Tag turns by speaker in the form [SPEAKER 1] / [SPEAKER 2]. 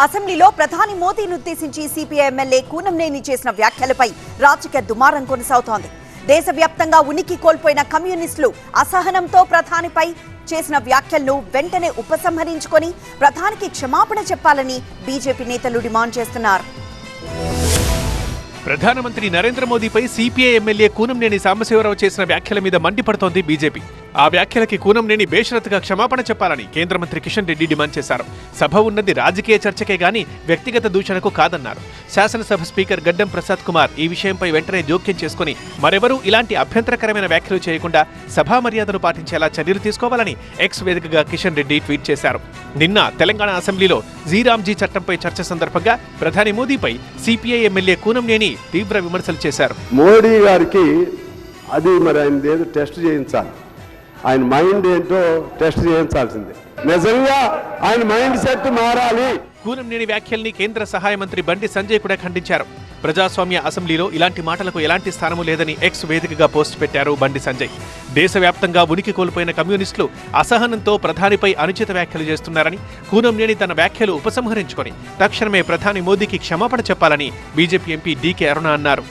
[SPEAKER 1] అసెంబ్లీలో ప్రధాని మోదీని ఉద్దేశించి సిపిఐ ఎమ్మెల్యే కూనంనేని చేసిన వ్యాఖ్యలపై రాజకీయ దుమారం కొనసాగుతోంది. దేశవ్యాప్తంగా ఉనికి కోల్పోయిన కమ్యూనిస్టులు అసహనంతో ప్రధానిపై చేసిన వ్యాఖ్యలను వెంటనే ఉపసంహరించుకొని ప్రధానికి క్షమాపణ చెప్పాలని బీజేపీ నేతలు డిమాండ్ చేస్తున్నారు.
[SPEAKER 2] ప్రధానమంత్రి నరేంద్ర మోదీపై సిపిఐ ఎమ్మెల్యే కూనంనేని సాంబశివరావు చేసిన వ్యాఖ్యల మీద మండిపడుతోంది బీజేపీ. ఆ వ్యాఖ్యలకి కూనంనేని బేషరతుగా క్షమాపణ చెప్పాలని కేంద్ర మంత్రి కిషన్ రెడ్డి డిమాండ్ చేశారు. సభ ఉన్నది రాజకీయ చర్చకే గాని వ్యక్తిగత దూషణకు కాదన్నారు. శాసనసభ స్పీకర్ గడ్డం ప్రసాద్ కుమార్ ఈ విషయంపై వెంటనే జోక్యం చేసుకుని మరెవరూ ఇలాంటి అభ్యంతరకరమైన వ్యాఖ్యలు చేయకుండా సభా మర్యాదలు పాటించేలా చర్యలు తీసుకోవాలని ఎక్స్ వేదికగా కిషన్ రెడ్డి ట్వీట్ చేశారు. నిన్న తెలంగాణ అసెంబ్లీలో జీరామ్జీ చట్టంపై చర్చ సందర్భంగా ప్రధాని మోదీపై సిపిఐ ఎమ్మెల్యే కూనంనేని తీవ్ర విమర్శలు చేశారు.
[SPEAKER 3] మోడీ గారికి అది మరి ఆయన ఏదో టెస్ట్ చేయించాలి, ఆయన మైండ్ ఏంటో టెస్ట్ చేయించాల్సిందే. నిజంగా ఆయన మైండ్ సెట్ మారాలి.
[SPEAKER 2] కూనంనేని వ్యాఖ్యల్ని కేంద్ర సహాయ మంత్రి బండి సంజయ్ కూడా ఖండించారు. ప్రజాస్వామ్య అసెంబ్లీలో ఇలాంటి మాటలకు ఎలాంటి స్థానము లేదని ఎక్స్ వేదికగా పోస్ట్ పెట్టారు బండి సంజయ్. దేశవ్యాప్తంగా ఉనికి కోల్పోయిన కమ్యూనిస్టులు అసహనంతో ప్రధానిపై అనుచిత వ్యాఖ్యలు చేస్తున్నారని, కూనంనేని తన వ్యాఖ్యలు ఉపసంహరించుకొని తక్షణమే ప్రధాని మోదీకి క్షమాపణ చెప్పాలని బీజేపీ ఎంపీ డీకే అరుణ అన్నారు.